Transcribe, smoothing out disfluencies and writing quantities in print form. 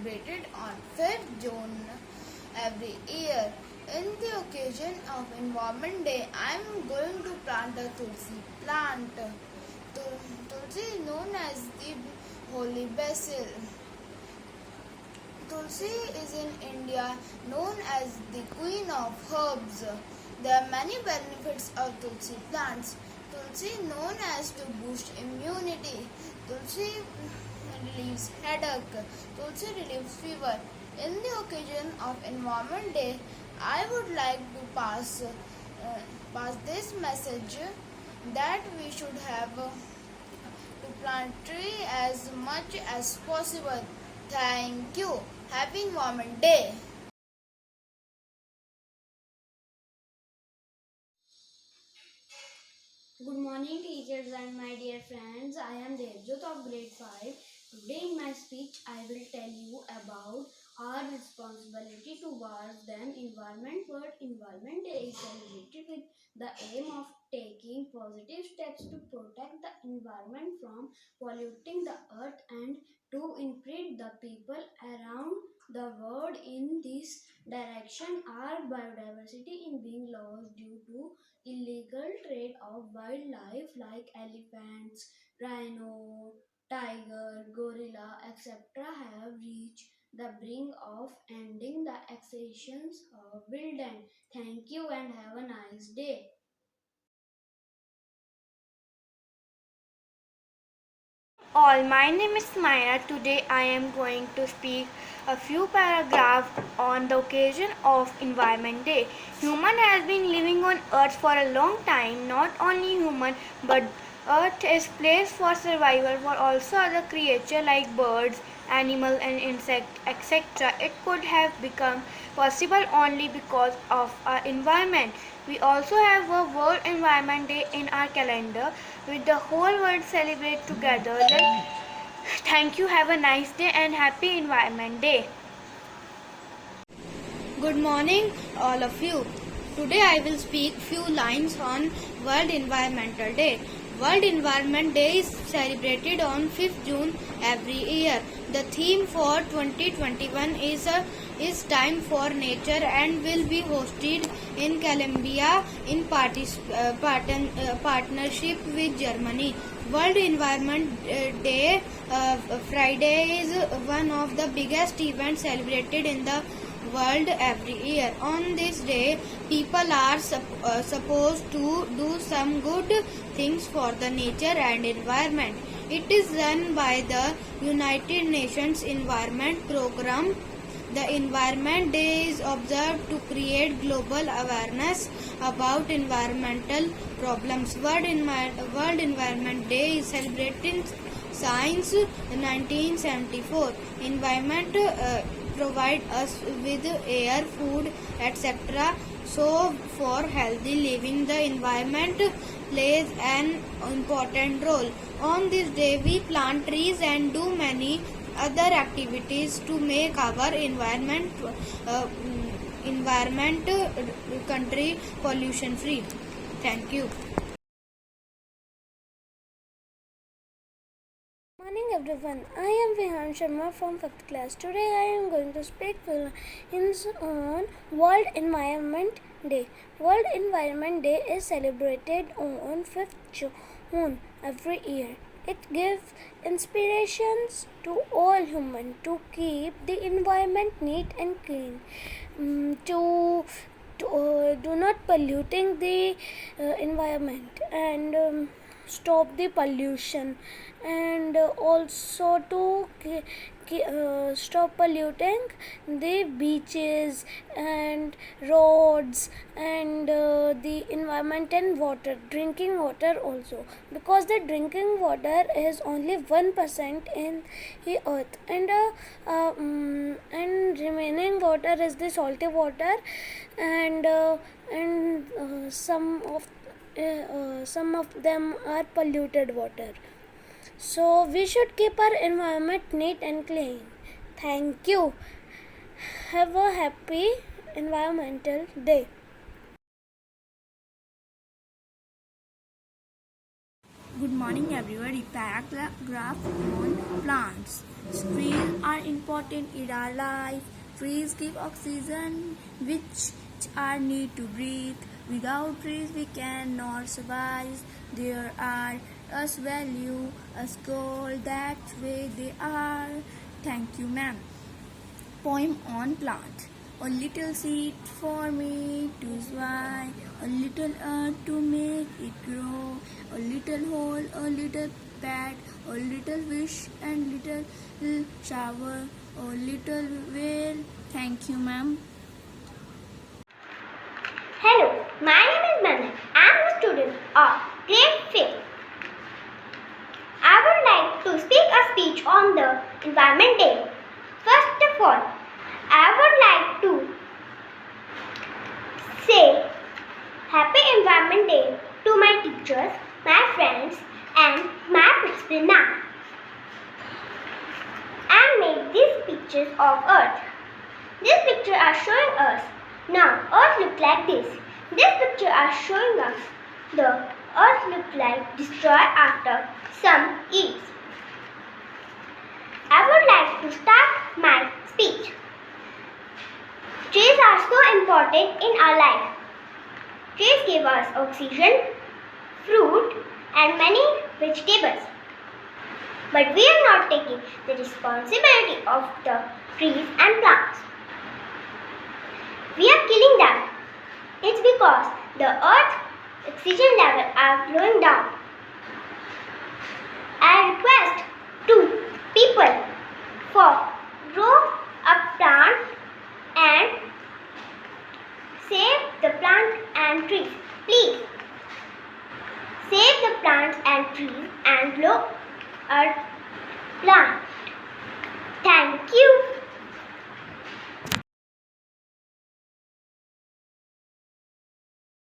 celebrated on 5th June every year. In the occasion of Environment Day, I am going to plant a tulsi plant. Tulsi is known as the holy basil. Tulsi is in India known as the queen of herbs. There are many benefits of Tulsi plants. Tulsi is known as to boost immunity. Tulsi relieves headache. Tulsi relieves fever. In the occasion of Environment Day, I would like to pass this message that we should have to plant tree as much as possible. Thank you. Happy Environment Day. Good morning, teachers and my dear friends. I am Devjot of grade 5. Today, in my speech, I will tell you about our responsibility towards the environment. World Environment Day is celebrated with the aim of taking positive steps to protect the environment from polluting the earth and to improve the people around the world in this direction. Our biodiversity is being lost due to illegal trade of wildlife like elephants, rhino, tiger, gorilla, etc. have reached the brink of ending the extinctions of wildlife. Thank you and have a nice day. All, my name is Maya. Today I am going to speak a few paragraphs on the occasion of Environment Day. Human has been living on earth for a long time. Not only human but earth is place for survival for also other creatures like birds, animals and insects, etc. It could have become possible only because of our environment. We also have a World Environment Day in our calendar with the whole world celebrate together. Thank you, have a nice day and happy Environment Day. Good morning, all of you. Today I will speak few lines on World Environmental Day. World Environment Day is celebrated on 5th June every year. The theme for 2021 is Time for Nature and will be hosted in Colombia in partnership with Germany. World Environment Day Friday is one of the biggest events celebrated in the world every year. On this day, people are supposed to do some good things for the nature and environment. It is done by the United Nations Environment Program. The Environment Day is observed to create global awareness about environmental problems. World Environment Day is celebrated in Science 1974. Environment provide us with air, food, etc. So, for healthy living, the environment plays an important role. On this day, we plant trees and do many other activities to make our environment country pollution free. Thank you. Morning everyone, I am Vihan Sharma from 5th class. Today I am going to speak on World Environment Day. World Environment Day is celebrated on 5th June every year. It gives inspirations to all humans to keep the environment neat and clean, to do not polluting the environment and stop the pollution, and also to stop polluting the beaches and roads and the environment and water, drinking water also, because the drinking water is only 1% in the earth, and remaining water is the salty water, and some of them are polluted water. So we should keep our environment neat and clean. Thank you. Have a happy Environmental Day. Good morning everybody. Paragraph on plants. Trees are important in our life. Trees give oxygen which are need to breathe. Without trees we cannot survive. There are us value, us goal, that way they are. Thank you ma'am. Poem on plant. A little seed for me to swine, a little earth to make it grow, a little hole, a little pad, a little wish and little shower, a little whale. Thank you, ma'am. Hello, my name is Manan. I am a student of grade 5th. I would like to speak a speech on the Environment Day. First of all, I would like to say Happy Environment Day to my teachers, my friends and my principal ma'am. I made these pictures of Earth. These pictures are showing us now Earth look like this. This picture are showing us the Earth look like destroyed after some years. I would like to start my speech. Trees are so important in our life. Trees give us oxygen, fruit and many vegetables. But we are not taking the responsibility of the trees and plants. We are killing them. It's because the earth oxygen levels are going down. I request to people for grow a plant and save the plants and trees. Please save the plants and trees and grow a plant. Thank you.